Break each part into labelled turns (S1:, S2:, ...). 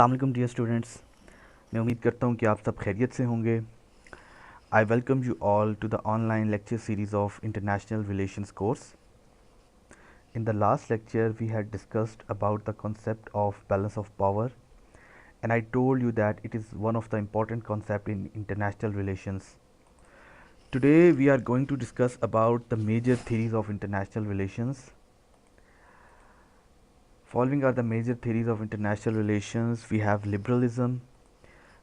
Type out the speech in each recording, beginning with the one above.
S1: अस्सलाम dear students, मैं उम्मीद करता हूँ कि आप सब खैरियत से होंगे। I welcome you all to the online lecture series of international relations course. In the last lecture we had discussed about the concept of balance of power, and I told you that it is one of the important concept in international relations. Today we are going to discuss about the major theories of international relations. Following are the major theories of international relations. We have liberalism,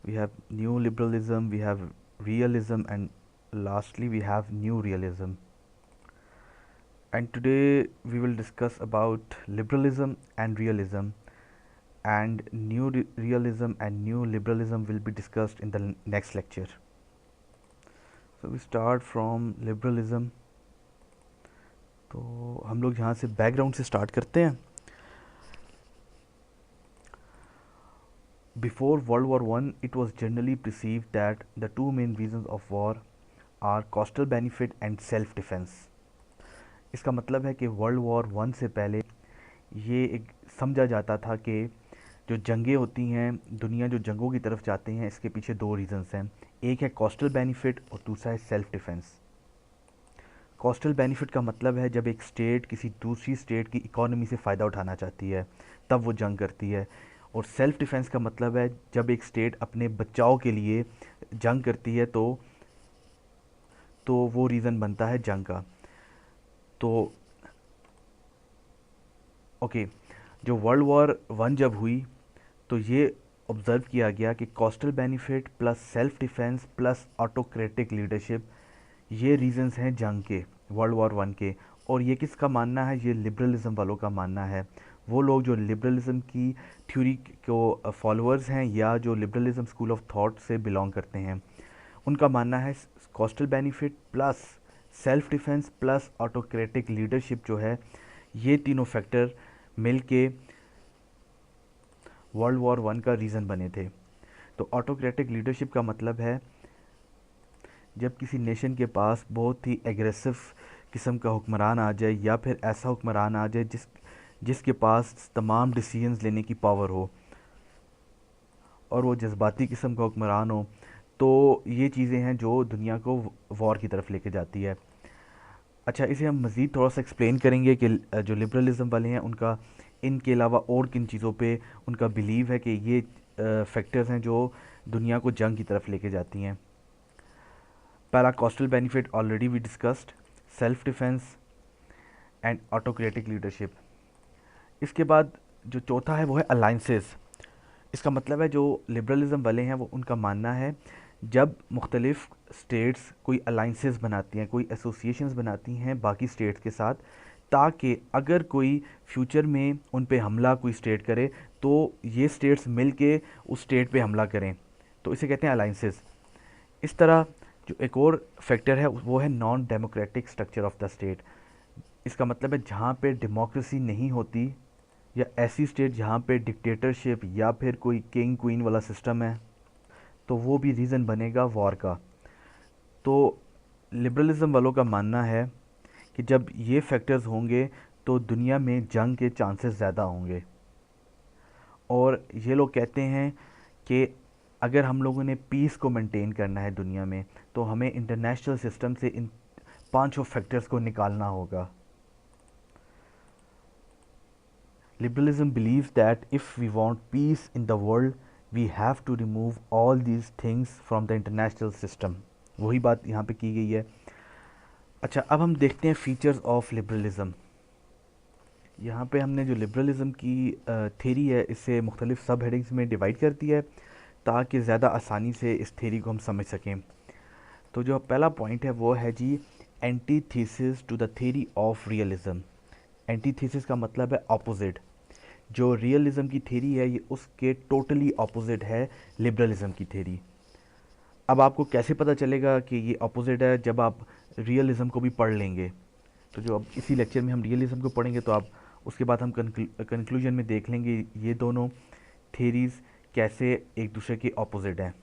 S1: we have new liberalism, we have realism, and lastly we have new realism. And today we will discuss about liberalism and realism, and new realism and new liberalism will be discussed in the next lecture. So we start from liberalism. तो हम लोग यहाँ से background से start करते हैं. Before World War I, it was generally perceived that the two main reasons of war are coastal benefit and self defense. इसका मतलब है कि वर्ल्ड वॉर वन से पहले ये एक समझा जाता था कि जो जंगें होती हैं, दुनिया जो जंगों की तरफ जाते हैं, इसके पीछे दो रीजंस हैं. एक है कोस्टल बेनिफिट और दूसरा है सेल्फ डिफेंस. कोस्टल बेनिफिट का मतलब है जब एक स्टेट किसी दूसरी स्टेट की इकोनॉमी से फ़ायदा उठाना चाहती है तब वो जंग करती है. और सेल्फ डिफेंस का मतलब है जब एक स्टेट अपने बचाव के लिए जंग करती है तो वो रीज़न बनता है जंग का. तो ओके, जो वर्ल्ड वॉर वन जब हुई तो ये ऑब्ज़र्व किया गया कि coastal benefit plus self defence plus autocratic leadership, ये रीजंस हैं जंग के, वर्ल्ड वॉर वन के. और ये किसका मानना है? ये लिबरलिज्म वालों का मानना है. वो लोग जो लिबरलिज्म की थ्योरी को फॉलोअर्स हैं या जो लिबरलिज्म स्कूल ऑफ थॉट से बिलोंग करते हैं, उनका मानना है coastal benefit plus self defence plus autocratic leadership जो है, ये तीनों फैक्टर मिल के वर्ल्ड वॉर वन का रीज़न बने थे. तो ऑटोक्रेटिक लीडरशिप का मतलब है जब किसी नेशन के पास बहुत ही एग्रेसिव किस्म का हुक्मरान आ जाए या फिर ऐसा हुक्मरान आ जाए जिसके पास तमाम डिसीजंस लेने की पावर हो और वो जज्बाती किस्म का हुक्मरान हो, तो ये चीज़ें हैं जो दुनिया को वॉर की तरफ लेके जाती है. अच्छा, इसे हम मज़ीद थोड़ा सा एक्सप्लेन करेंगे कि जो लिबरलिज्म वाले हैं उनका इनके अलावा और किन चीज़ों पे उनका बिलीव है कि ये फैक्टर्स हैं जो दुनिया को जंग की तरफ लेके जाती हैं. पहला coastal benefit already we discussed, self defence and autocratic leadership. इसके बाद जो चौथा है वो है अलाइंसेस. इसका मतलब है जो लिबरलिज्म वाले हैं वो उनका मानना है जब मुख्तलिफ स्टेट्स कोई अलाइंसेस बनाती हैं, कोई एसोसिएशंस बनाती हैं बाकी स्टेट्स के साथ, ताकि अगर कोई फ्यूचर में उन पे हमला कोई स्टेट करे तो ये स्टेट्स मिल के उस स्टेट पे हमला करें, तो इसे कहते हैं अलाइंसेस. इस तरह जो एक और फैक्टर है वो है non democratic structure of the state. इसका मतलब है जहाँ पे डेमोक्रेसी नहीं होती या ऐसी स्टेट जहाँ पे डिक्टेटरशिप या फिर कोई किंग क्वीन वाला सिस्टम है, तो वो भी रीज़न बनेगा वॉर का. तो लिबरलिज्म वालों का मानना है कि जब ये फैक्टर्स होंगे तो दुनिया में जंग के चांसेस ज़्यादा होंगे. और ये लोग कहते हैं कि अगर हम लोगों ने पीस को मेंटेन करना है दुनिया में तो हमें इंटरनेशनल सिस्टम से इन पांचों फैक्टर्स को निकालना होगा. Liberalism believes that if we want peace in the world, we have to remove all these things from the international system. वही बात यहाँ पे की गई है. अच्छा, अब हम देखते हैं फीचर्स ऑफ लिबरलिज्म. यहाँ पे हमने जो लिबरलिज्म की थेरी है इसे मुख्तलिफ सब हेडिंग्स में डिवाइड कर दिया है ताकि ज़्यादा आसानी से इस थेरी को हम समझ सकें. तो जो पहला पॉइंट है वो है जी antithesis to the theory of realism. Antithesis का मतलब है ऑपोजिट. जो रियलिज्म की थेरी है ये उसके टोटली ऑपोजिट है लिबरलिज्म की थेरी. अब आपको कैसे पता चलेगा कि ये ऑपोजिट है? जब आप रियलिज्म को भी पढ़ लेंगे. तो जो अब इसी लेक्चर में हम रियलिज्म को पढ़ेंगे तो आप उसके बाद हम कंक्लूजन में देख लेंगे ये दोनों थेरीज़ कैसे एक दूसरे के ऑपोजिट हैं.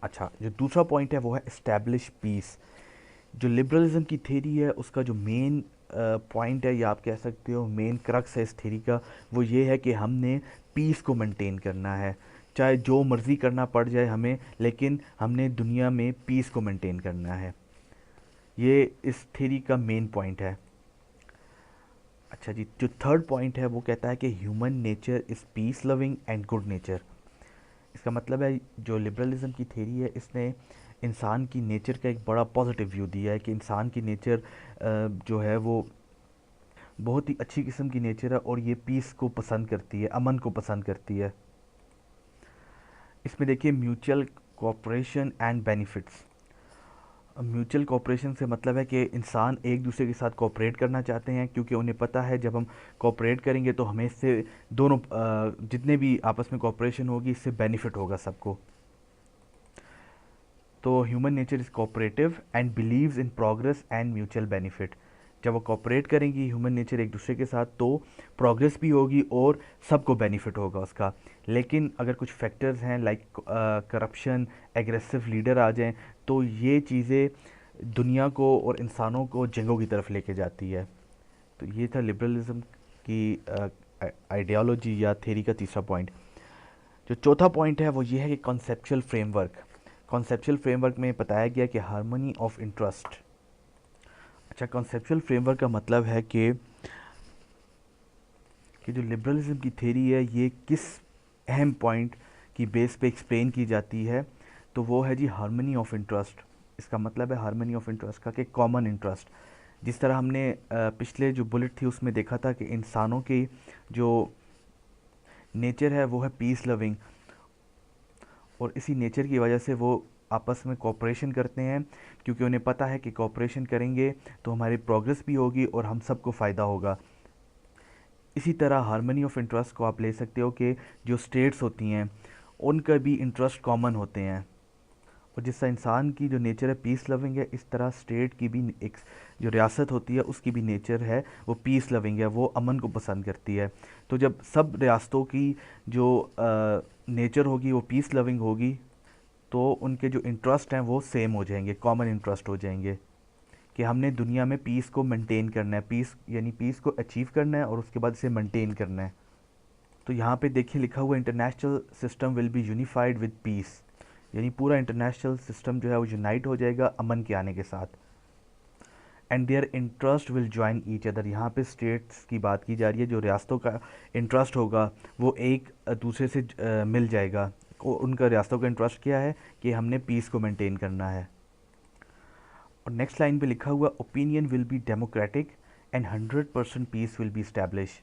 S1: अच्छा, जो दूसरा पॉइंट है वो है इस्टेब्लिश पीस. जो लिबरलिज्म की थेरी है उसका जो मेन पॉइंट है या आप कह सकते हो मेन क्रक्स है इस थ्योरी का, वो ये है कि हमने पीस को मेंटेन करना है, चाहे जो मर्ज़ी करना पड़ जाए हमें, लेकिन हमने दुनिया में पीस को मेंटेन करना है। ये इस थ्योरी का मेन पॉइंट है। अच्छा जी, जो थर्ड पॉइंट है वो कहता है कि human nature is peace loving and good nature. इसका मतलब है जो लिबरलिज्म की थ्योरी है इसने इंसान की नेचर का एक बड़ा पॉजिटिव व्यू दिया है कि इंसान की नेचर जो है वो बहुत ही अच्छी किस्म की नेचर है और ये पीस को पसंद करती है, अमन को पसंद करती है। इसमें देखिए mutual cooperation and benefits. Mutual cooperation से मतलब है कि इंसान एक दूसरे के साथ कोऑपरेट करना चाहते हैं, क्योंकि उन्हें पता है जब हम कोऑपरेट करेंगे तो हमें इससे दोनों जितने भी आपस में कोऑपरेशन होगी इससे बेनिफिट होगा सबको। तो human nature is cooperative and believes in progress and mutual benefit. जब वो कोऑपरेट करेंगी ह्यूमन नेचर एक दूसरे के साथ तो प्रोग्रेस भी होगी और सबको बेनिफिट होगा उसका। लेकिन अगर कुछ फैक्टर्स हैं लाइक करप्शन, एग्रेसिव लीडर आ जाएं तो ये चीज़ें दुनिया को और इंसानों को जंगों की तरफ लेके जाती है। तो ये था लिबरलिज्म की आइडियोलॉजी या थ्योरी का तीसरा पॉइंट। जो चौथा पॉइंट है वो ये है कि कॉन्सेप्चुअल फ्रेमवर्क। कॉन्सेप्चुअल फ्रेमवर्क में बताया गया कि हार्मनी ऑफ इंटरेस्ट। अच्छा, कॉन्सेप्चुअल फ्रेमवर्क का मतलब है कि जो लिबरलिज्म की थ्योरी है ये किस अहम पॉइंट की बेस पे एक्सप्लेन की जाती है, तो वो है जी हार्मनी ऑफ इंटरेस्ट। इसका मतलब है हार्मनी ऑफ इंटरेस्ट का कि कॉमन इंटरेस्ट। जिस तरह हमने पिछले जो बुलेट थी उसमें देखा था कि इंसानों की जो नेचर है वो है पीस लविंग, और इसी नेचर की वजह से वो आपस में कोऑपरेशन करते हैं, क्योंकि उन्हें पता है कि कोऑपरेशन करेंगे तो हमारी प्रोग्रेस भी होगी और हम सबको फ़ायदा होगा। इसी तरह हार्मनी ऑफ इंटरेस्ट को आप ले सकते हो कि जो स्टेट्स होती हैं उनका भी इंटरेस्ट कॉमन होते हैं, और जिस तरह इंसान की जो नेचर है पीस लविंग है, इस तरह स्टेट की भी एक जो रियासत होती है उसकी भी नेचर है वो पीस लविंग है, वो अमन को पसंद करती है। तो जब सब रियासतों की जो नेचर होगी वो पीस लविंग होगी तो उनके जो इंटरेस्ट हैं वो सेम हो जाएंगे, कॉमन इंटरेस्ट हो जाएंगे कि हमने दुनिया में पीस को मेंटेन करना है, पीस यानी पीस को अचीव करना है और उसके बाद इसे मेंटेन करना है। तो यहाँ पे देखिए लिखा हुआ international system will be unified with piece, यानी पूरा इंटरनेशनल सिस्टम जो है वो यूनाइट हो जाएगा अमन के आने के साथ। And their interest will join each other. यहाँ पे स्टेट्स की बात की जा रही है, जो रियासतों का इंटरेस्ट होगा वो एक दूसरे से मिल जाएगा। उनका रियासतों का इंटरेस्ट क्या है कि हमने पीस को मेंटेन करना है। और नेक्स्ट लाइन पे लिखा हुआ opinion will be democratic and 100% peace will be establish.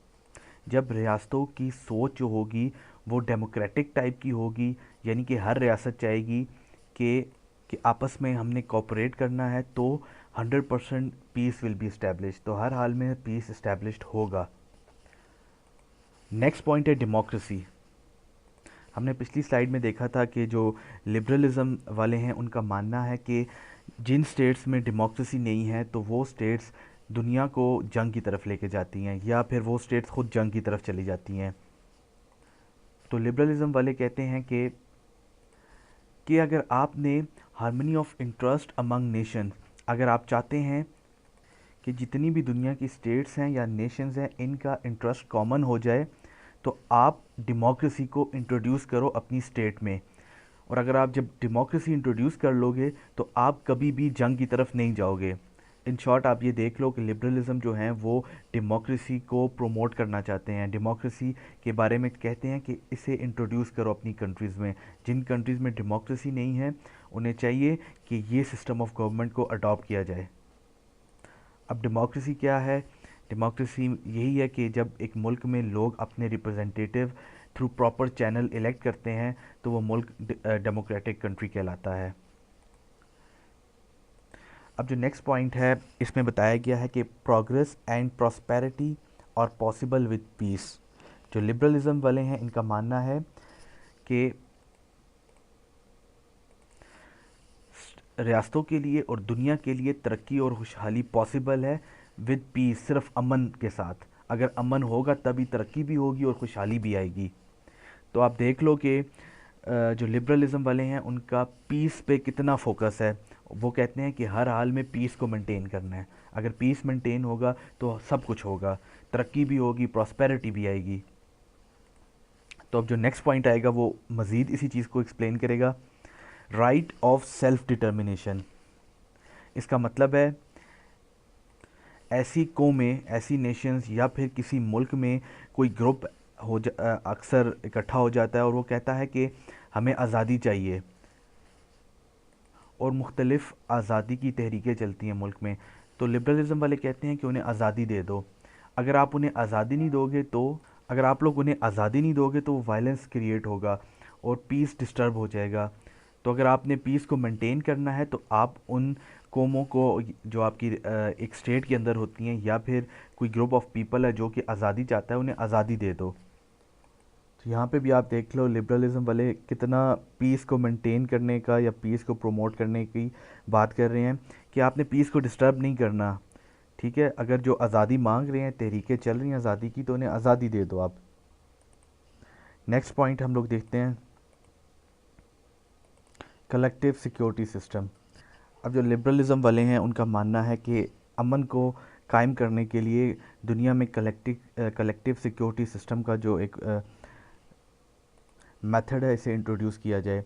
S1: जब रियासतों की सोच जो होगी वो डेमोक्रेटिक टाइप की होगी, यानी कि हर रियासत चाहेगी कि आपस में हमने कोऑपरेट करना है, तो 100% पीस विल बी इस्टेब्लिश, तो हर हाल में पीस इस्टेब्लिश्ड होगा। नेक्स्ट पॉइंट है डेमोक्रेसी। हमने पिछली स्लाइड में देखा था कि जो लिबरलिज्म वाले हैं उनका मानना है कि जिन स्टेट्स में डेमोक्रेसी नहीं है तो वो स्टेट्स दुनिया को जंग की तरफ लेके जाती हैं, या फिर वो स्टेट्स खुद जंग की तरफ चली जाती हैं। तो लिबरलिज्म वाले कहते हैं कि अगर आपने harmony of interest among nation, अगर आप चाहते हैं कि जितनी भी दुनिया की स्टेट्स हैं या नेशंस हैं इनका इंटरेस्ट कॉमन हो जाए, तो आप डेमोक्रेसी को इंट्रोड्यूस करो अपनी स्टेट में। और अगर आप जब डेमोक्रेसी इंट्रोड्यूस कर लोगे तो आप कभी भी जंग की तरफ नहीं जाओगे। इन शॉर्ट आप ये देख लो कि लिबरलिज्म जो है वो डेमोक्रेसी को प्रमोट करना चाहते हैं, डेमोक्रेसी के बारे में कहते हैं कि इसे इंट्रोड्यूस करो अपनी कंट्रीज़ में। जिन कंट्रीज़ में डेमोक्रेसी नहीं है उन्हें चाहिए कि ये सिस्टम ऑफ गवर्नमेंट को अडॉप्ट किया जाए। अब डेमोक्रेसी क्या है? डेमोक्रेसी यही है कि जब एक मुल्क में लोग अपने representative through proper channel elect करते हैं तो वो मुल्क डेमोक्रेटिक कंट्री कहलाता है। अब जो नेक्स्ट पॉइंट है इसमें बताया गया है कि प्रोग्रेस एंड प्रॉस्पेरिटी और पॉसिबल विद पीस। जो लिबरलिज्म वाले हैं इनका मानना है कि रियासतों के लिए और दुनिया के लिए तरक्की और खुशहाली पॉसिबल है विद पीस, सिर्फ अमन के साथ। अगर अमन होगा तभी तरक्की भी होगी और खुशहाली भी आएगी। तो आप देख लो कि जो लिबरलिज्म वाले हैं उनका पीस पे कितना फोकस है वो कहते हैं कि हर हाल में पीस को मेंटेन करना है। अगर पीस मेंटेन होगा तो सब कुछ होगा, तरक्की भी होगी, प्रॉस्पेरिटी भी आएगी। तो अब जो नेक्स्ट पॉइंट आएगा वो मज़ीद इसी चीज़ को एक्सप्लेन करेगा। राइट ऑफ सेल्फ डिटर्मिनेशन, इसका मतलब है ऐसी कौमें, ऐसी नेशंस या फिर किसी मुल्क में कोई ग्रुप अक्सर इकट्ठा हो जाता है और वो कहता है कि हमें आज़ादी चाहिए, और मुख्तलिफ़ आज़ादी की तहरीकें चलती हैं मुल्क में। तो लिबरलिज़म वाले कहते हैं कि उन्हें आज़ादी दे दो। अगर आप उन्हें आज़ादी नहीं दोगे तो अगर आप लोग उन्हें आज़ादी नहीं दोगे तो वायलेंस क्रिएट होगा और पीस डिस्टर्ब हो जाएगा। तो अगर आपने पीस को मेंटेन करना है तो आप उन कौमों को जो आपकी एक स्टेट के अंदर होती हैं या फिर कोई ग्रुप ऑफ पीपल है जो कि आज़ादी चाहता है, उन्हें आज़ादी दे दो। तो यहाँ पे भी आप देख लो लिबरलिज्म वाले कितना पीस को मेंटेन करने का या पीस को प्रमोट करने की बात कर रहे हैं कि आपने पीस को डिस्टर्ब नहीं करना। ठीक है, अगर जो आज़ादी मांग रहे हैं, तहरीकें चल रही हैं आज़ादी की, तो उन्हें आज़ादी दे दो आप। नेक्स्ट पॉइंट हम लोग देखते हैं कलेक्टिव सिक्योरिटी सिस्टम। अब जो लिबरलिज्म वाले हैं उनका मानना है कि अमन को कायम करने के लिए दुनिया में कलेक्टिव सिक्योरिटी सिस्टम का जो एक मेथड है इसे इंट्रोड्यूस किया जाए।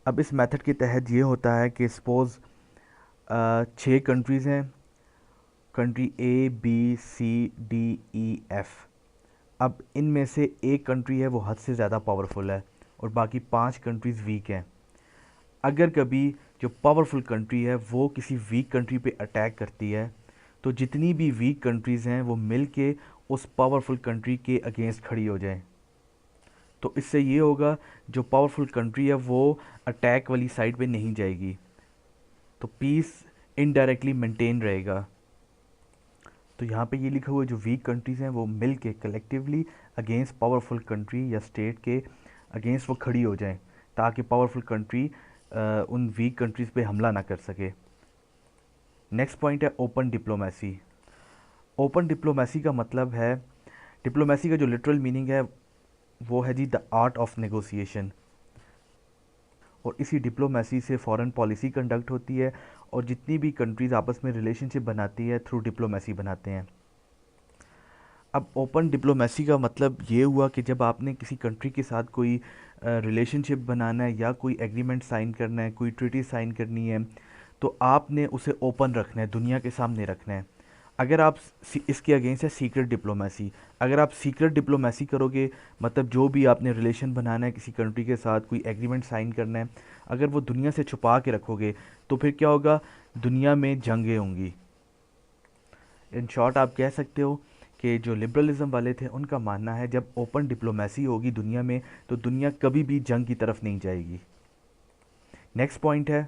S1: अब इस मेथड के तहत ये होता है कि सपोज़ 6 कंट्रीज़ हैं, country A B C D E F. अब इनमें से एक कंट्री है वो हद से ज़्यादा पावरफुल है और बाकी 5 कंट्रीज़ वीक हैं। अगर कभी जो पावरफुल कंट्री है वो किसी वीक कंट्री पे अटैक करती है तो जितनी भी वीक कंट्रीज़ हैं वो मिल के उस पावरफुल कंट्री के अगेंस्ट खड़ी हो जाएं। तो इससे ये होगा जो पावरफुल कंट्री है वो अटैक वाली साइड पे नहीं जाएगी, तो पीस इनडायरेक्टली मेंटेन रहेगा। तो यहाँ पे ये लिखा हुआ है जो वीक कंट्रीज़ हैं वो मिल के कलेक्टिवली अगेंस्ट पावरफुल कंट्री या स्टेट के अगेंस्ट वो खड़ी हो जाएं, ताकि पावरफुल कंट्री उन वीक कंट्रीज़ पे हमला ना कर सके। नेक्स्ट पॉइंट है ओपन डिप्लोमेसी। ओपन डिप्लोमेसी का मतलब है, डिप्लोमेसी का जो लिटरल मीनिंग है वो है जी द आर्ट ऑफ नेगोशिएशन। और इसी डिप्लोमेसी से फॉरेन पॉलिसी कंडक्ट होती है और जितनी भी कंट्रीज़ आपस में रिलेशनशिप बनाती है थ्रू डिप्लोमेसी बनाते हैं। अब ओपन डिप्लोमेसी का मतलब ये हुआ कि जब आपने किसी कंट्री के साथ कोई रिलेशनशिप बनाना है या कोई एग्रीमेंट साइन करना है, कोई ट्रीटी साइन करनी है, तो आपने उसे ओपन रखना है, दुनिया के सामने रखना है। अगर आप इसके अगेंस्ट है सीक्रेट डिप्लोमेसी। अगर आप सीक्रेट डिप्लोमेसी करोगे, मतलब जो भी आपने रिलेशन बनाना है किसी कंट्री के साथ, कोई एग्रीमेंट साइन करना है, अगर वो दुनिया से छुपा के रखोगे तो फिर क्या होगा, दुनिया में जंगें होंगी। इन शॉर्ट आप कह सकते हो कि जो लिबरलिज्म वाले थे उनका मानना है जब ओपन डिप्लोमेसी होगी दुनिया में तो दुनिया कभी भी जंग की तरफ नहीं जाएगी। नेक्स्ट पॉइंट है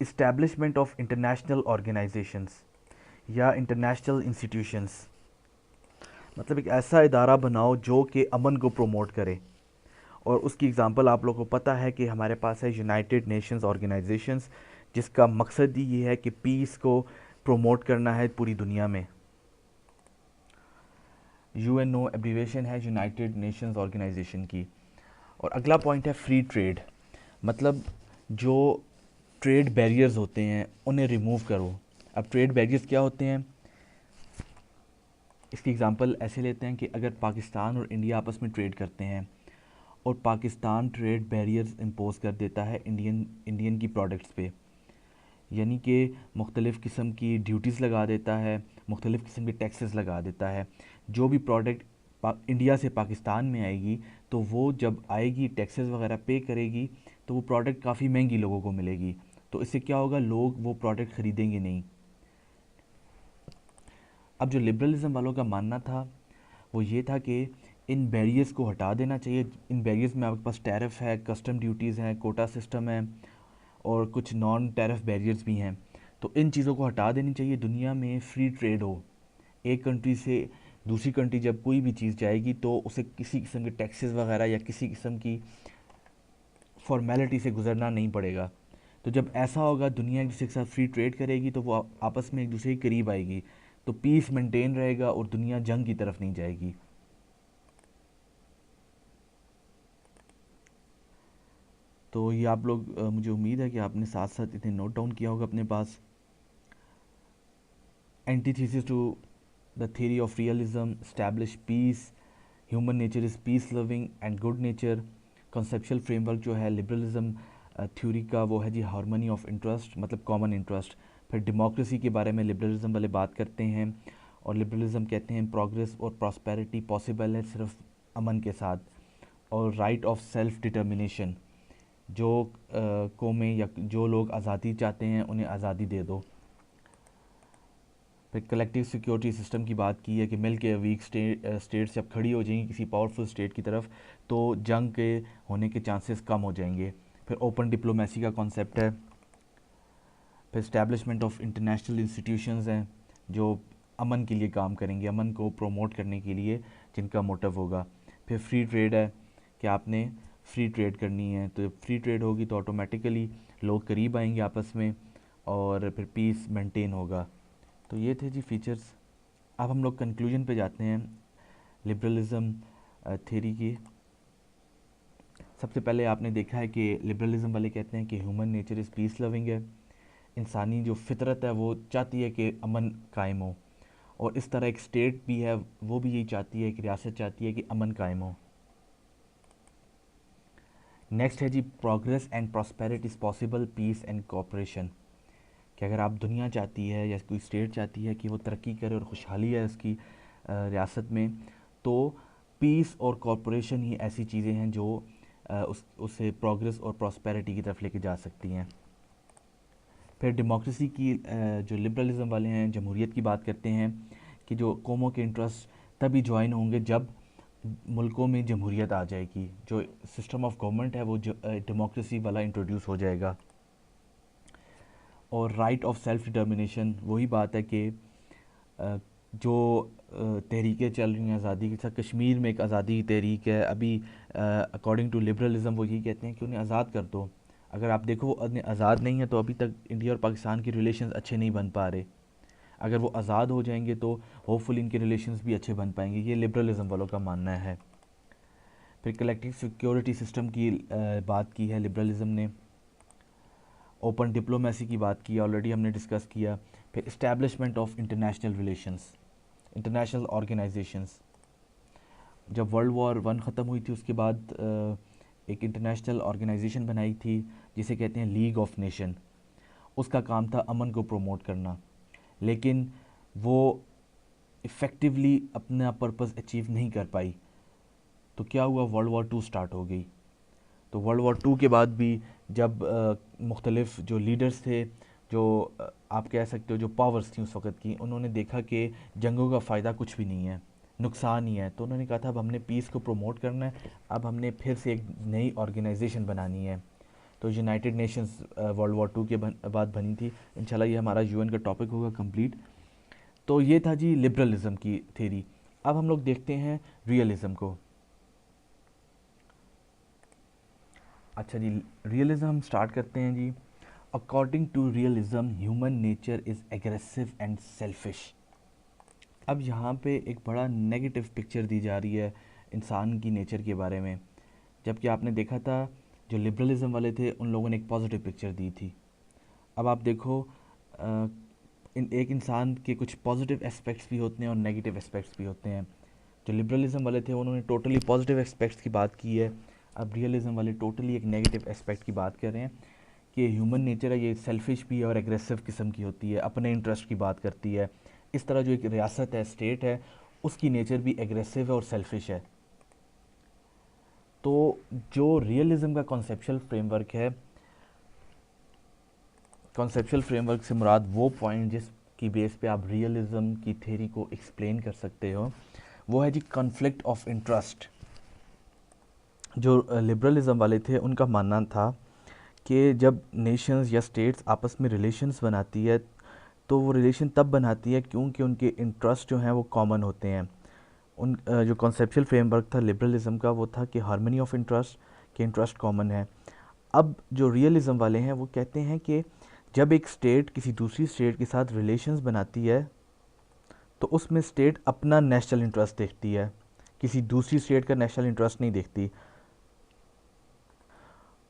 S1: इस्टेब्लिशमेंट ऑफ इंटरनेशनल ऑर्गेनाइजेशंस या इंटरनेशनल इंस्टीट्यूशंस। मतलब एक ऐसा इदारा बनाओ जो कि अमन को प्रमोट करे। और उसकी एग्ज़ाम्पल आप लोगों को पता है कि हमारे पास है यूनाइटेड नेशंस ऑर्गेनाइजेशंस, जिसका मकसद ही ये है कि पीस को प्रमोट करना है पूरी दुनिया में। यूएनओ एब्रीवेशन है यूनाइटेड नेशंस ऑर्गेनाइजेशन की। और अगला पॉइंट है फ्री ट्रेड। मतलब जो ट्रेड बैरियर्स होते हैं उन्हें रिमूव करो। अब ट्रेड बैरियर्स क्या होते हैं, इसकी एग्जांपल ऐसे लेते हैं कि अगर पाकिस्तान और इंडिया आपस में ट्रेड करते हैं और पाकिस्तान ट्रेड बैरियर्स इम्पोज कर देता है इंडियन की प्रोडक्ट्स पे, यानी कि मुख्तलिफ़ किस्म की ड्यूटीज़ लगा देता है, मुख्तलिफ़ किस्म के टैक्सेस लगा देता है। जो भी प्रोडक्ट इंडिया से पाकिस्तान में आएगी तो वो जब आएगी टैक्सेस वगैरह पे करेगी तो वो प्रोडक्ट काफ़ी महंगी लोगों को मिलेगी। तो इससे क्या होगा, लोग वो प्रोडक्ट ख़रीदेंगे नहीं। अब जो लिबरलिज़म वालों का मानना था वो ये था कि इन बैरियर्स को हटा देना चाहिए। इन बैरियर्स में आपके पास टैरिफ है, कस्टम ड्यूटीज़ हैं, कोटा सिस्टम है और कुछ नॉन टैरिफ बैरियर्स भी हैं। तो इन चीज़ों को हटा देनी चाहिए, दुनिया में फ्री ट्रेड हो। एक कंट्री से दूसरी कंट्री जब कोई भी चीज़ जाएगी तो उसे किसी किस्म के टैक्सेस वगैरह या किसी किस्म की फॉर्मेलिटी से गुजरना नहीं पड़ेगा। तो जब ऐसा होगा, दुनिया एक दूसरे के साथ फ्री ट्रेड करेगी तो वो आपस में एक दूसरे के करीब आएगी, तो पीस मेंटेन रहेगा और दुनिया जंग की तरफ नहीं जाएगी। तो ये आप लोग मुझे उम्मीद है कि आपने साथ साथ इन्हें नोट डाउन किया होगा अपने पास। Antithesis to the theory of realism, establish peace, human nature is peace loving and good nature. Conceptual framework जो है लिबरलिज्म थ्योरी का वो है जी हार्मनी ऑफ इंटरेस्ट, मतलब कॉमन इंटरेस्ट। फिर डेमोक्रेसी के बारे में लिबरलिज्म वाले बात करते हैं, और लिबरलिज्म कहते हैं प्रोग्रेस और प्रॉस्पेरिटी पॉसिबल है सिर्फ अमन के साथ। और राइट ऑफ सेल्फ डिटर्मिनेशन, जो कौमें या जो लोग आज़ादी चाहते हैं उन्हें आज़ादी दे दो। फिर कलेक्टिव सिक्योरिटी सिस्टम की बात की है कि मिल के वीक स्टेट्स जब खड़ी हो जाएंगी किसी पावरफुल स्टेट की तरफ तो जंग के होने के चांसेस कम हो जाएंगे। फिर ओपन डिप्लोमेसी का कॉन्सेप्ट है। फिर इस्टेब्लिशमेंट ऑफ इंटरनेशनल इंस्टीट्यूशंस हैं जो अमन के लिए काम करेंगे, अमन को प्रोमोट करने के लिए जिनका मोटिव होगा। फिर फ्री ट्रेड है कि आपने फ्री ट्रेड करनी है, तो जब फ्री ट्रेड होगी तो ऑटोमेटिकली लोग करीब आएंगे आपस में और फिर पीस मेंटेन होगा। तो ये थे जी फीचर्स। अब हम लोग कंक्लूजन पे जाते हैं लिबरलिज्म थ्योरी की। सबसे पहले आपने देखा है कि लिबरलिज्म वाले कहते हैं कि human nature is peace loving है, इंसानी जो फितरत है वो चाहती है कि अमन कायम हो, और इस तरह एक स्टेट भी है वो भी यही चाहती है, एक रियासत चाहती है कि अमन कायम हो। नेक्स्ट है जी progress and prosperity is possible, peace and cooperation, कि अगर आप दुनिया चाहती है या कोई स्टेट चाहती है कि वो तरक्की करे और खुशहाली है उसकी रियासत में, तो पीस और कॉरपोरेशन ही ऐसी चीज़ें हैं जो उसे प्रोग्रेस और प्रॉस्पेरिटी की तरफ लेके जा सकती हैं। फिर डेमोक्रेसी की जो लिबरलिज्म वाले हैं जमहूरियत की बात करते हैं कि जो कौमों के इंटरेस्ट तभी ज्वाइन होंगे जब मुल्कों में जमहूरियत आ जाएगी, जो सिस्टम ऑफ गवर्नमेंट है वो डेमोक्रेसी वाला इंट्रोड्यूस हो जाएगा। और राइट ऑफ सेल्फ डिटर्मिनेशन, वही बात है कि जो तहरीकें चल रही हैं आज़ादी के साथ, कश्मीर में एक आज़ादी की तहरीक है अभी, अकॉर्डिंग टू लिबरलिज्म वो यही कहते हैं कि उन्हें आज़ाद कर दो। अगर आप देखो वो आज़ाद नहीं है तो अभी तक इंडिया और पाकिस्तान के रिलेशंस अच्छे नहीं बन पा रहे। अगर वो आज़ाद हो जाएंगे तो होपफुली इनके रिलेशंस भी अच्छे बन पाएंगे, ये लिबरलिज्म वालों का मानना है। फिर कलेक्टिव सिक्योरिटी सिस्टम की बात की है लिबरलिज्म ने। ओपन डिप्लोमेसी की बात की, ऑलरेडी हमने डिस्कस किया। फिर establishment of international relations, international organisations. जब वर्ल्ड वॉर वन ख़त्म हुई थी उसके बाद एक इंटरनेशनल ऑर्गेनाइजेशन बनाई थी जिसे कहते हैं लीग ऑफ नेशन। उसका काम था अमन को प्रमोट करना, लेकिन वो इफ़ेक्टिवली अपना पर्पस अचीव नहीं कर पाई। तो क्या हुआ, वर्ल्ड वॉर टू स्टार्ट हो गई। तो वर्ल्ड वॉर टू के बाद भी जब मुख्तलिफ जो लीडर्स थे, जो आप कह सकते हो जो पावर्स थी उस वक़्त की, उन्होंने देखा कि जंगों का फ़ायदा कुछ भी नहीं है, नुकसान ही है। तो उन्होंने कहा था अब हमने पीस को प्रमोट करना है, अब हमने फिर से एक नई ऑर्गेनाइजेशन बनानी है। तो United Nations world war two के बाद बनी थी। इंशाल्लाह ये हमारा यूएन का टॉपिक होगा कंप्लीट। तो ये था जी लिबरलिज्म की थ्योरी। अब हम लोग देखते हैं रियलिज्म को। अच्छा जी, रियलिज्म हम स्टार्ट करते हैं जी। According to realism human nature is aggressive and selfish. अब यहाँ पे एक बड़ा नेगेटिव पिक्चर दी जा रही है इंसान की नेचर के बारे में, जबकि आपने देखा था जो लिबरलिज्म वाले थे उन लोगों ने एक पॉजिटिव पिक्चर दी थी। अब आप देखो एक इंसान के कुछ पॉजिटिव एस्पेक्ट्स भी होते हैं और नेगेटिव एस्पेक्ट्स भी होते हैं। जो लिबरलिज्म वाले थे उन्होंने टोटली पॉजिटिव एस्पेक्ट्स की बात की है। अब रियलिज्म वाले टोटली एक नेगेटिव एस्पेक्ट की बात कर रहे हैं कि ह्यूमन नेचर है ये सेल्फिश भी है और एग्रेसिव किस्म की होती है, अपने इंटरेस्ट की बात करती है। इस तरह जो एक रियासत है, स्टेट है, उसकी नेचर भी एग्रेसिव है और सेल्फिश है। तो जो रियलिज्म का कॉन्सेप्चुअल फ्रेमवर्क है, कॉन्सेप्चुअल फ्रेमवर्क से मुराद वो पॉइंट जिसकी बेस पे आप रियलिज्म की थ्योरी को एक्सप्लेन कर सकते हो, वो है जी कॉन्फ्लिक्ट ऑफ इंटरेस्ट। जो लिबरलिज्म वाले थे उनका मानना था कि जब नेशंस या स्टेट्स आपस में रिलेशंस बनाती है तो वो रिलेशन तब बनाती है क्योंकि उनके इंटरेस्ट जो हैं वो कॉमन होते हैं। उन जो कॉन्सेप्चुअल फ्रेमवर्क था लिबरलिज्म का वो था कि हार्मनी ऑफ इंटरेस्ट, के इंटरेस्ट कॉमन है। अब जो रियलिज्म वाले हैं वो कहते हैं कि जब एक स्टेट किसी दूसरी स्टेट के साथ रिलेशंस बनाती है तो उसमें स्टेट अपना नेशनल इंटरेस्ट देखती है, किसी दूसरी स्टेट का नेशनल इंटरेस्ट नहीं देखती।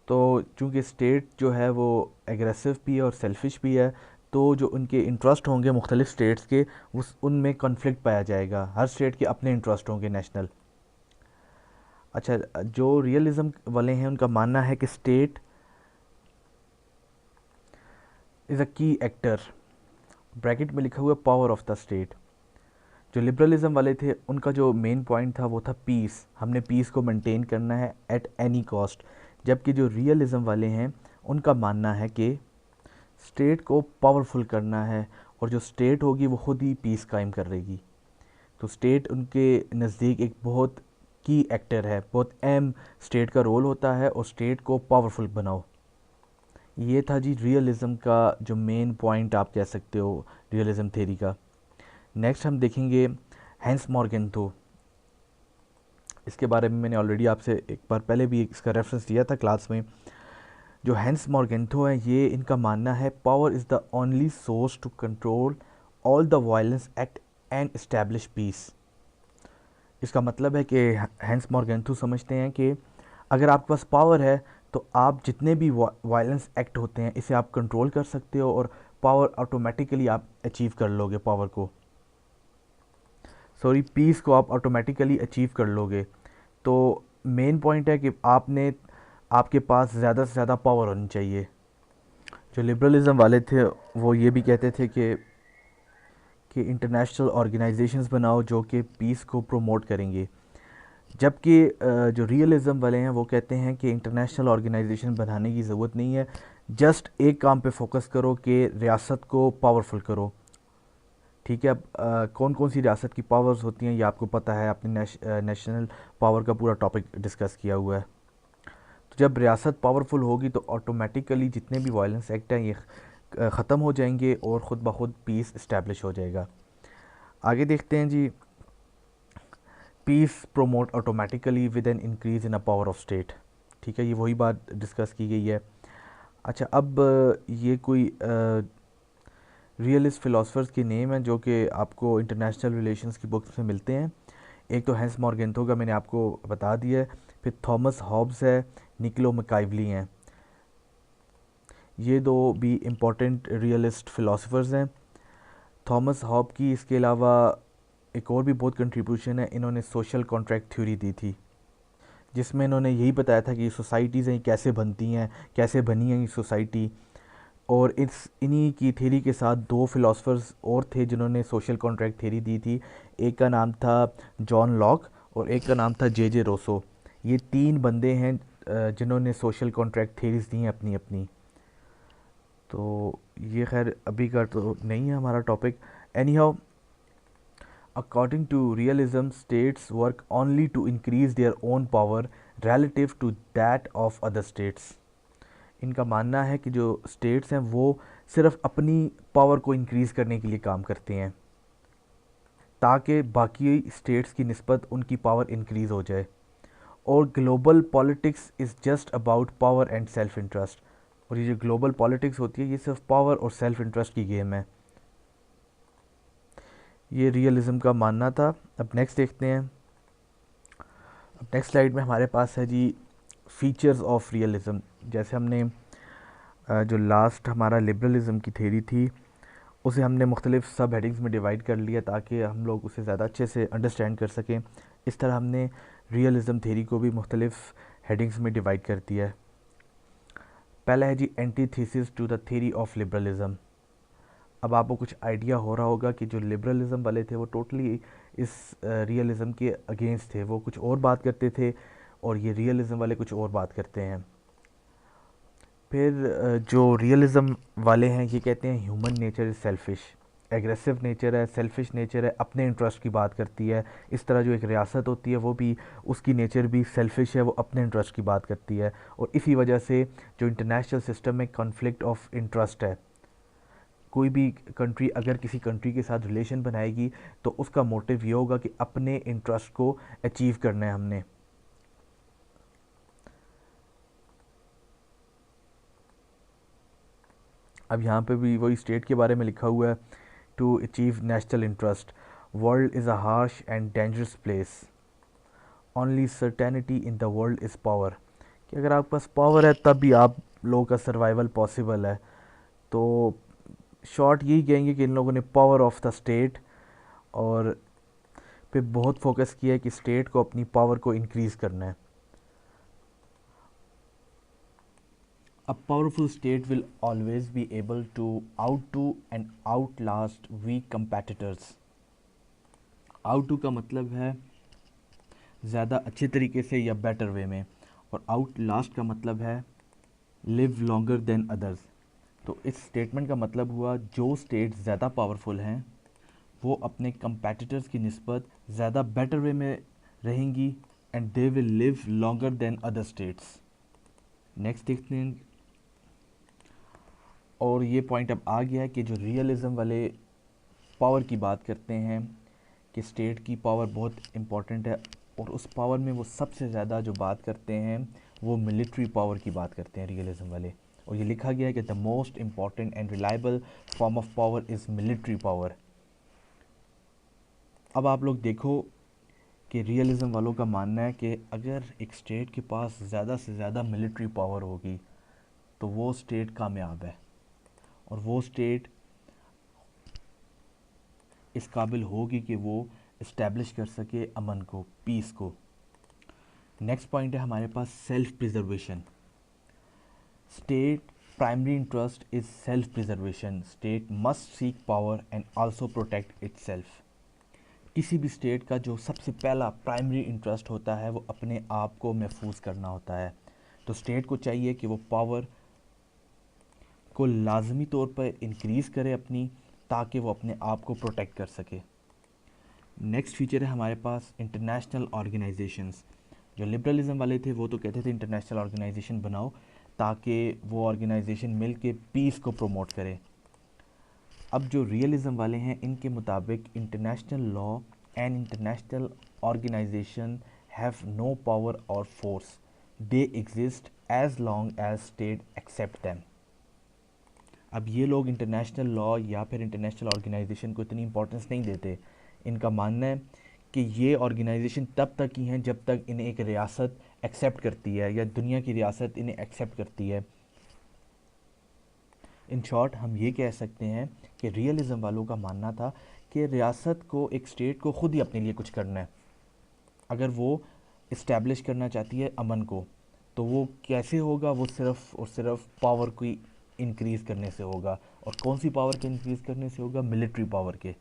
S1: तो चूंकि स्टेट जो है वो एग्रेसिव भी है और सेल्फिश भी है, तो जो उनके इंटरेस्ट होंगे मुख्तलिफ स्टेट्स के, उस उनमें कॉन्फ्लिक्ट पाया जाएगा। हर स्टेट के अपने इंटरेस्ट होंगे नेशनल। अच्छा, जो रियलिज्म वाले हैं उनका मानना है कि स्टेट इज़ अ की एक्टर, ब्रैकेट में लिखा हुआ पावर ऑफ द स्टेट। जो लिबरलिज्म वाले थे उनका जो मेन पॉइंट था वो था पीस, हमने पीस को मेंटेन करना है एट एनी कॉस्ट। जबकि जो रियलिज्म वाले हैं उनका मानना है कि स्टेट को पावरफुल करना है, और जो स्टेट होगी वो खुद ही पीस कायम कर रहेगी। तो स्टेट उनके नज़दीक एक बहुत की एक्टर है, बहुत अहम स्टेट का रोल होता है, और स्टेट को पावरफुल बनाओ। ये था जी रियलिज्म का जो मेन पॉइंट आप कह सकते हो रियलिज्म थ्योरी का। नेक्स्ट हम देखेंगे हैंस मॉर्गेंथो। इसके बारे में मैंने ऑलरेडी आपसे एक बार पहले भी इसका रेफरेंस दिया था क्लास में। जो हैंस मॉर्गेंथो है, ये इनका मानना है power is the only source to control all the violence act and establish peace. इसका मतलब है कि हैंस मॉर्गेंथो समझते हैं कि अगर आपके पास पावर है तो आप जितने भी वायलेंस एक्ट होते हैं इसे आप कंट्रोल कर सकते हो, और पावर ऑटोमेटिकली आप अचीव कर लोगे, पावर को, सॉरी, पीस को आप ऑटोमेटिकली अचीव कर लोगे। तो मेन पॉइंट है कि आपने आपके पास ज़्यादा से ज़्यादा पावर होनी चाहिए। जो लिबरलिज्म वाले थे वो ये भी कहते थे कि इंटरनेशनल ऑर्गेनाइजेशंस बनाओ जो कि पीस को प्रमोट करेंगे। जबकि जो रियलिज्म वाले हैं वो कहते हैं कि इंटरनेशनल ऑर्गेनाइजेशन बनाने की ज़रूरत नहीं है, जस्ट एक काम पे फोकस करो कि रियासत को पावरफुल करो। ठीक है, अब कौन कौन सी रियासत की पावर्स होती हैं ये आपको पता है, आपने नेशनल पावर का पूरा टॉपिक डिस्कस किया हुआ है। तो जब रियासत पावरफुल होगी तो ऑटोमेटिकली जितने भी वायलेंस एक्ट हैं ये ख़त्म हो जाएंगे और ख़ुद ब खुद पीस इस्टेब्लिश हो जाएगा। आगे देखते हैं जी, peace promote automatically with an increase in a power of state. ठीक है, ये वही बात डिस्कस की गई है। अच्छा, अब ये कोई रियलिस्ट फ़िलासफ़र्स के नेम हैं जो कि आपको इंटरनेशनल रिलेशंस की बुक्स में मिलते हैं। एक तो हैंस मॉर्गेंथो का मैंने आपको बता दिया है, फिर थॉमस हॉब्स है, निकोलो मैकियावेली हैं। ये दो भी इम्पोर्टेंट रियलिस्ट फ़िलासफ़र्स हैं। थॉमस हॉब की इसके अलावा एक और भी बहुत कंट्रीब्यूशन है, इन्होंने सोशल कॉन्ट्रैक्ट थ्योरी दी थी, जिसमें इन्होंने यही बताया था कि सोसाइटीज़ हैं कैसे बनती हैं, कैसे बनी है ये सोसाइटी। और इन्हीं की थ्योरी के साथ दो फिलोसफर्स और थे जिन्होंने सोशल कॉन्ट्रैक्ट थ्योरी दी थी। एक का नाम था जॉन लॉक और एक का नाम था जे रोसो। ये तीन बंदे हैं जिन्होंने सोशल कॉन्ट्रैक्ट थ्योरीज दी हैं अपनी अपनी। तो ये खैर अभी का तो नहीं है हमारा topic. Anyhow, according to realism states work only to increase their own power relative to that of other states. इनका मानना है कि जो स्टेट्स हैं वो सिर्फ अपनी पावर को इंक्रीज़ करने के लिए काम करते हैं ताकि बाकी स्टेट्स की निस्बत उनकी पावर इंक्रीज़ हो जाए। और global politics is just about power and self interest. और ये जो ग्लोबल पॉलिटिक्स होती है ये सिर्फ पावर और सेल्फ इंटरेस्ट की गेम है। ये रियलिज्म का मानना था। अब नेक्स्ट देखते हैं। अब नेक्स्ट स्लाइड में हमारे पास है जी फीचर्स ऑफ रियलिज्म। जैसे हमने जो लास्ट हमारा लिबरलिज्म की थ्योरी थी उसे हमने मुख्तलिफ सब हेडिंग्स में डिवाइड कर लिया ताकि हम लोग उसे ज़्यादा अच्छे से अंडरस्टैंड कर सकें। इस तरह हमने रियलिज्म थ्योरी को भी मुख्तलिफ हेडिंग्स में डिवाइड कर दिया है। पहला है जी antithesis to the theory of liberalism. अब आपको कुछ आइडिया हो रहा होगा कि जो लिबरलिज्म वाले थे वो टोटली इस रियलिज्म के अगेंस्ट थे, वो कुछ और बात करते थे और ये रियलिज्म वाले कुछ और बात करते हैं। फिर जो रियलिज्म वाले हैं ये कहते हैं human nature is selfish, aggressive nature है, सेल्फिश नेचर है, अपने इंटरेस्ट की बात करती है। इस तरह जो एक रियासत होती है वो भी उसकी नेचर भी सेल्फिश है, वो अपने इंटरेस्ट की बात करती है। और इसी वजह से जो इंटरनेशनल सिस्टम में कॉन्फ्लिक्ट ऑफ इंटरेस्ट है, कोई भी कंट्री अगर किसी कंट्री के साथ रिलेशन बनाएगी तो उसका मोटिव ये होगा कि अपने इंटरेस्ट को अचीव करना है हमने। अब यहाँ पे भी वही स्टेट के बारे में लिखा हुआ है, to achieve national interest world is a harsh and dangerous place, only certainty in the world is power, कि अगर आपके पास पावर है तब भी आप लोगों का सर्वाइवल पॉसिबल है। तो शॉर्ट यही कहेंगे कि इन लोगों ने पावर ऑफ द स्टेट और पे बहुत फोकस किया है कि स्टेट को अपनी पावर को इंक्रीज़ करना है। A powerful state will always be able to outdo and outlast weak competitors। outdo का मतलब है ज़्यादा अच्छे तरीके से या बेटर वे में, और आउट लास्ट का मतलब है लिव लॉन्गर देन अदर्स। तो इस स्टेटमेंट का मतलब हुआ जो स्टेट ज़्यादा पावरफुल हैं वो अपने कंपेटिटर्स की निस्बत ज़्यादा बेटर वे में रहेंगी and they will live longer than other states. Next देखते हैं, और ये पॉइंट अब आ गया है कि जो रियलिज़म वाले पावर की बात करते हैं कि स्टेट की पावर बहुत इम्पॉर्टेंट है, और उस पावर में वो सबसे ज़्यादा जो बात करते हैं वो मिलिट्री पावर की बात करते हैं रियलिज़म वाले। और ये लिखा गया है कि the most important and reliable form of power is military power. अब आप लोग देखो कि रियलिज़म वालों का मानना है कि अगर एक स्टेट के पास ज़्यादा से ज़्यादा मिलिट्री पावर होगी तो वो स्टेट कामयाब है, और वो स्टेट इस काबिल होगी कि वो इस्टेब्लिश कर सके अमन को, पीस को। नेक्स्ट पॉइंट है हमारे पास self preservation. State primary interest is self preservation. State must seek power and also protect itself. किसी भी स्टेट का जो सबसे पहला प्राइमरी इंटरेस्ट होता है वो अपने आप को महफूज करना होता है। तो स्टेट को चाहिए कि वो पावर को लाजमी तौर पर इंक्रीज़ करे अपनी, ताकि वो अपने आप को प्रोटेक्ट कर सके। नेक्स्ट फीचर है हमारे पास इंटरनेशनल ऑर्गेनाइजेशंस। जो लिबरलिज्म वाले थे वो तो कहते थे इंटरनेशनल ऑर्गेनाइजेशन बनाओ ताकि वो ऑर्गेनाइजेशन मिल के पीस को प्रमोट करे। अब जो रियलिज्म वाले हैं इनके मुताबिक international law and international organization have no power और force, they exist as long as state accept them. अब ये लोग इंटरनेशनल लॉ या फिर इंटरनेशनल ऑर्गेनाइजेशन को इतनी इंपॉर्टेंस नहीं देते। इनका मानना है कि ये ऑर्गेनाइजेशन तब तक ही हैं जब तक इन्हें एक रियासत एक्सेप्ट करती है या दुनिया की रियासत इन्हें एक्सेप्ट करती है। इन शॉर्ट हम ये कह सकते हैं कि रियलिज़म वालों का मानना था कि रियासत को, एक स्टेट को खुद ही अपने लिए कुछ करना है। अगर वो इस्टेब्लिश करना चाहती है अमन को तो वो कैसे होगा, वो सिर्फ़ और सिर्फ पावर को इंक्रीज़ करने से होगा। और कौन सी पावर के इंक्रीज़ करने से होगा? मिलिट्री पावर के।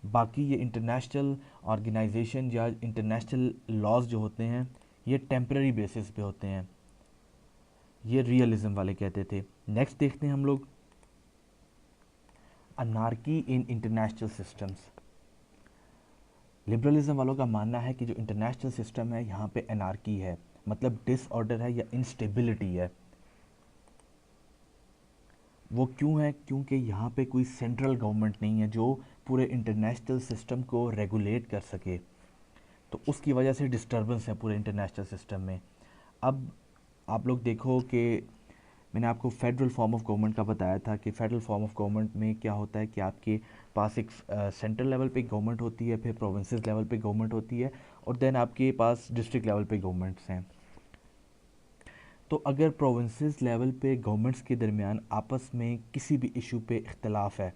S1: बाकी ये इंटरनेशनल ऑर्गेनाइजेशन या इंटरनेशनल लॉज जो होते हैं ये टेम्पररी बेसिस पे होते हैं, ये रियलिज्म वाले कहते थे। नेक्स्ट देखते हैं हम लोग anarchy in international systems. Liberalism वालों का मानना है कि जो इंटरनेशनल सिस्टम है यहाँ पे अनार्की है, मतलब डिसऑर्डर है या इंस्टेबिलिटी है। वो क्यों है? क्योंकि यहाँ पे कोई सेंट्रल गवर्नमेंट नहीं है जो पूरे इंटरनेशनल सिस्टम को रेगुलेट कर सके, तो उसकी वजह से डिस्टर्बेंस है पूरे इंटरनेशनल सिस्टम में। अब आप लोग देखो कि मैंने आपको फेडरल फॉर्म ऑफ गवर्नमेंट का बताया था कि फेडरल फॉर्म ऑफ गवर्नमेंट में क्या होता है कि आपके पास एक सेंट्रल लेवल पे गवर्नमेंट होती है, फिर प्रोविंसेस लेवल पे गवर्नमेंट होती है, और देन आपके पास डिस्ट्रिक्ट लेवल पे गवर्नमेंट्स हैं। तो अगर प्रोविंसेस लेवल पे गवर्नमेंट्स के दरमियान आपस में किसी भी इशू पे इख्तलाफ है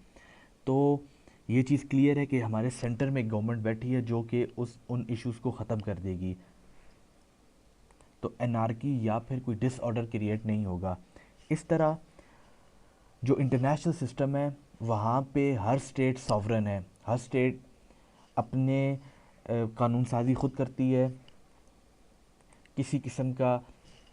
S1: तो ये चीज़ क्लियर है कि हमारे सेंटर में गवर्नमेंट बैठी है जो कि उन इश्यूज़ को ख़त्म कर देगी, तो एनार्की या फिर कोई डिसऑर्डर क्रिएट नहीं होगा। इस तरह जो इंटरनेशनल सिस्टम है वहाँ पे हर स्टेट सॉवरन है, हर स्टेट अपने कानून साजी खुद करती है, किसी किस्म का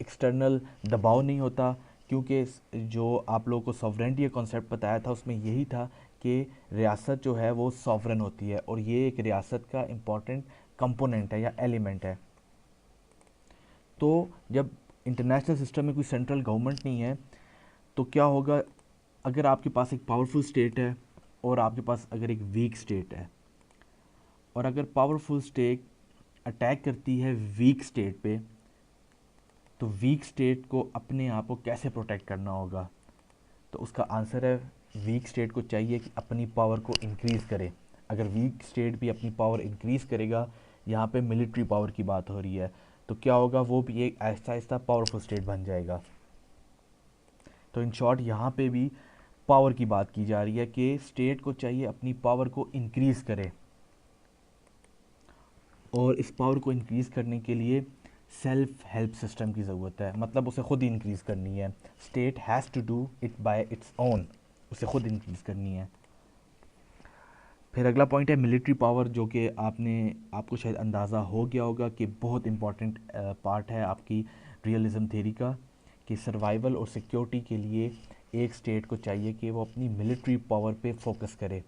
S1: एक्सटर्नल दबाव नहीं होता। क्योंकि जो आप लोगों को सॉवरेंटी का कॉन्सेप्ट बताया था उसमें यही था कि रियासत जो है वो सॉवरन होती है, और ये एक रियासत का इम्पॉर्टेंट कंपोनेंट है या एलिमेंट है। तो जब इंटरनेशनल सिस्टम में कोई सेंट्रल गवर्नमेंट नहीं है तो क्या होगा? अगर आपके पास एक पावरफुल स्टेट है और आपके पास अगर एक वीक स्टेट है, और अगर पावरफुल स्टेट अटैक करती है वीक स्टेट पे, तो वीक स्टेट को अपने आप को कैसे प्रोटेक्ट करना होगा? तो उसका आंसर है वीक स्टेट को चाहिए कि अपनी पावर को इंक्रीज़ करे। अगर वीक स्टेट भी अपनी पावर इंक्रीज़ करेगा, यहाँ पे मिलिट्री पावर की बात हो रही है, तो क्या होगा, वो भी एक आहिस्ता आहिस्ता पावरफुल स्टेट बन जाएगा। तो इन शॉर्ट यहाँ पे भी पावर की बात की जा रही है कि स्टेट को चाहिए अपनी पावर को इंक्रीज़ करे, और इस पावर को इंक्रीज़ करने के लिए सेल्फ हेल्प सिस्टम की ज़रूरत है, मतलब उसे खुद ही इंक्रीज़ करनी है। State has to do it by its own, उसे खुद इंक्रीज़ करनी है। फिर अगला पॉइंट है मिलिट्री पावर, जो कि आपको शायद अंदाज़ा हो गया होगा कि बहुत इंपॉर्टेंट पार्ट है आपकी रियलिज़म थ्योरी का, कि सर्वाइवल और सिक्योरिटी के लिए एक स्टेट को चाहिए कि वो अपनी मिलिट्री पावर पे फोकस करे।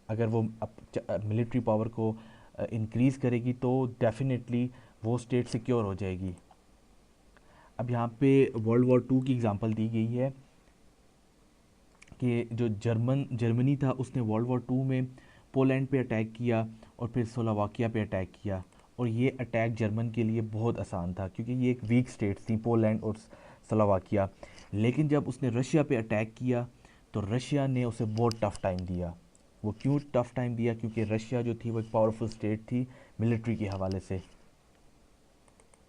S1: अगर वो मिलिट्री पावर को इंक्रीज़ करेगी तो डेफिनेटली वो स्टेट सिक्योर हो जाएगी। अब यहाँ पे वर्ल्ड वॉर टू की एग्ज़ाम्पल दी गई है कि जो जर्मनी था उसने वर्ल्ड वॉर टू में पोलैंड पे अटैक किया और फिर स्लोवाकिया पे अटैक किया, और ये अटैक जर्मन के लिए बहुत आसान था क्योंकि ये एक वीक स्टेट थी पोलैंड और स्लोवाकिया। लेकिन जब उसने रशिया पे अटैक किया तो रशिया ने उसे बहुत टफ़ टाइम दिया। वो क्यों टफ़ टाइम दिया? क्योंकि रशिया जो थी वो एक पावरफुल स्टेट थी मिलिट्री के हवाले से।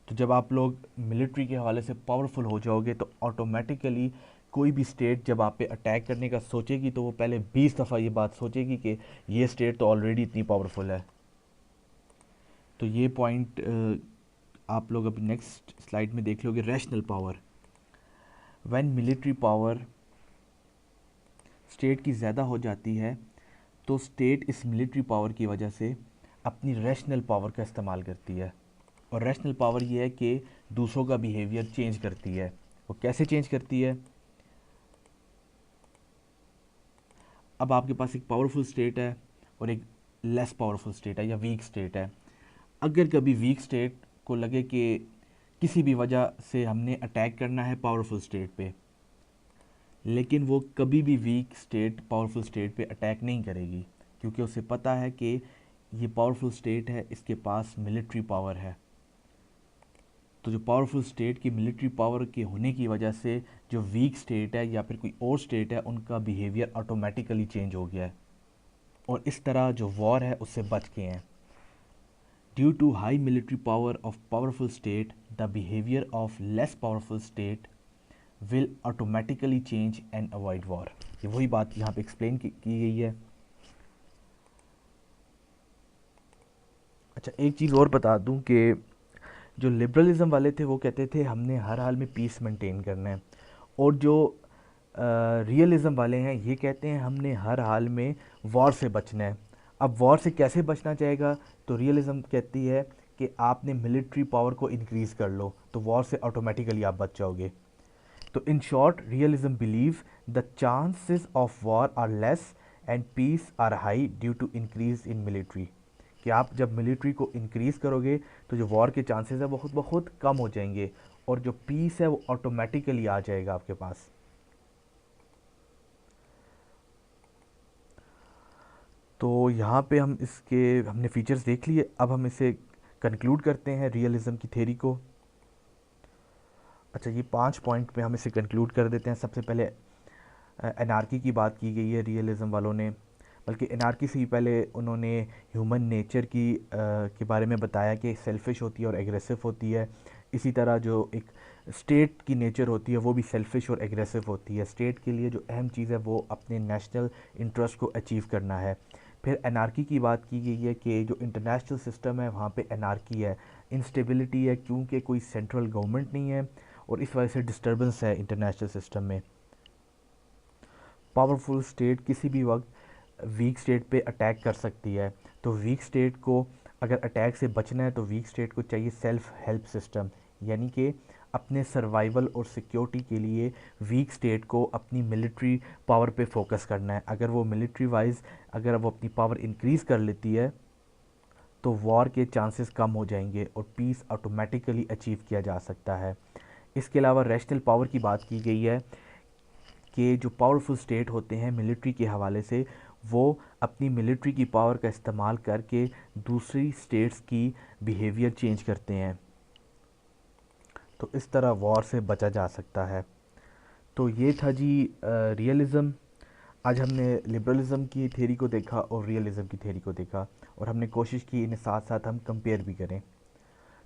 S1: तो जब आप लोग मिलिट्री के हवाले से पावरफुल हो जाओगे तो ऑटोमेटिकली कोई भी स्टेट जब आप पे अटैक करने का सोचेगी तो वो पहले 20 दफ़ा ये बात सोचेगी कि ये स्टेट तो ऑलरेडी इतनी पावरफुल है। तो ये पॉइंट आप लोग अभी नेक्स्ट स्लाइड में देख लोगे। Rational power, when military power state की ज़्यादा हो जाती है तो स्टेट इस मिलिट्री पावर की वजह से अपनी रैशनल पावर का इस्तेमाल करती है। और रैशनल पावर ये है कि दूसरों का बिहेवियर चेंज करती है। वो कैसे चेंज करती है? अब आपके पास एक पावरफुल स्टेट है और एक लेस पावरफुल स्टेट है या वीक स्टेट है। अगर कभी वीक स्टेट को लगे कि किसी भी वजह से हमने अटैक करना है पावरफुल स्टेट पे, लेकिन वो कभी भी वीक स्टेट पावरफुल स्टेट पे अटैक नहीं करेगी क्योंकि उसे पता है कि ये पावरफुल स्टेट है, इसके पास मिलिट्री पावर है। तो जो पावरफुल स्टेट की मिलिट्री पावर के होने की वजह से जो वीक स्टेट है या फिर कोई और स्टेट है उनका बिहेवियर ऑटोमेटिकली चेंज हो गया है, और इस तरह जो वॉर है उससे बच गए हैं। Due to high military power of powerful state the behaviour of less powerful state will automatically change and avoid war. ये वही बात यहाँ पे एक्सप्लेन की गई है। अच्छा, एक चीज़ और बता दूं कि जो लिबरलिज्म वाले थे वो कहते थे हमने हर हाल में पीस मेंटेन करना है, और जो रियलिज़म वाले हैं ये कहते हैं हमने हर हाल में वॉर से बचना है। अब वॉर से कैसे बचना चाहेगा? तो रियलिज़म कहती है कि आपने मिलिट्री पावर को इंक्रीज़ कर लो तो वॉर से ऑटोमेटिकली आप बच जाओगे। तो in short realism believe the chances of war are less and peace are high due to increase in military, कि आप जब मिलिट्री को इंक्रीज़ करोगे तो जो वॉर के चांसेस है वो खुद ब खुद कम हो जाएंगे, और जो पीस है वो ऑटोमेटिकली आ जाएगा आपके पास। तो यहाँ पे हमने फीचर्स देख लिए, अब हम इसे कंक्लूड करते हैं रियलिज्म की थ्योरी को। अच्छा, ये 5 पॉइंट पे हम इसे कंक्लूड कर देते हैं। सबसे पहले एनार्की की बात की गई है रियलिज्म वालों ने, बल्कि एनार्की से ही पहले उन्होंने ह्यूमन नेचर के बारे में बताया कि सेल्फिश होती है और एग्रेसिव होती है। इसी तरह जो एक स्टेट की नेचर होती है वो भी सेल्फिश और एग्रेसिव होती है। स्टेट के लिए जो अहम चीज़ है वो अपने नेशनल इंटरेस्ट को अचीव करना है। फिर एनार्की की बात की गई है कि जो इंटरनेशनल सिस्टम है वहाँ पे एनार्की है, इंस्टेबिलिटी है, क्योंकि कोई सेंट्रल गवर्नमेंट नहीं है और इस वजह से डिस्टर्बेंस है इंटरनेशनल सिस्टम में। पावरफुल स्टेट किसी भी वक्त वीक स्टेट पे अटैक कर सकती है, तो वीक स्टेट को अगर अटैक से बचना है तो वीक स्टेट को चाहिए सेल्फ हेल्प सिस्टम, यानी कि अपने सर्वाइवल और सिक्योरिटी के लिए वीक स्टेट को अपनी मिलिट्री पावर पे फोकस करना है। अगर वो मिलिट्री वाइज अगर वो अपनी पावर इंक्रीज़ कर लेती है तो वॉर के चांसेस कम हो जाएंगे और पीस ऑटोमेटिकली अचीव किया जा सकता है। इसके अलावा रैशनल पावर की बात की गई है कि जो पावरफुल स्टेट होते हैं मिलिट्री के हवाले से, वो अपनी मिलिट्री की पावर का इस्तेमाल करके दूसरी स्टेट्स की बिहेवियर चेंज करते हैं, तो इस तरह वॉर से बचा जा सकता है। तो ये था जी रियलिज़म। आज हमने लिबरलिज़म की थ्योरी को देखा और रियलिज़म की थ्योरी को देखा, और हमने कोशिश की इन्हें साथ साथ हम कंपेयर भी करें।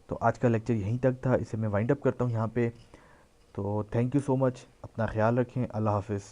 S1: तो आज का लेक्चर यहीं तक था, इसे मैं वाइंड अप करता हूँ यहाँ पे। तो थैंक यू सो मच, अपना ख्याल रखें, अल्लाह हाफिज़।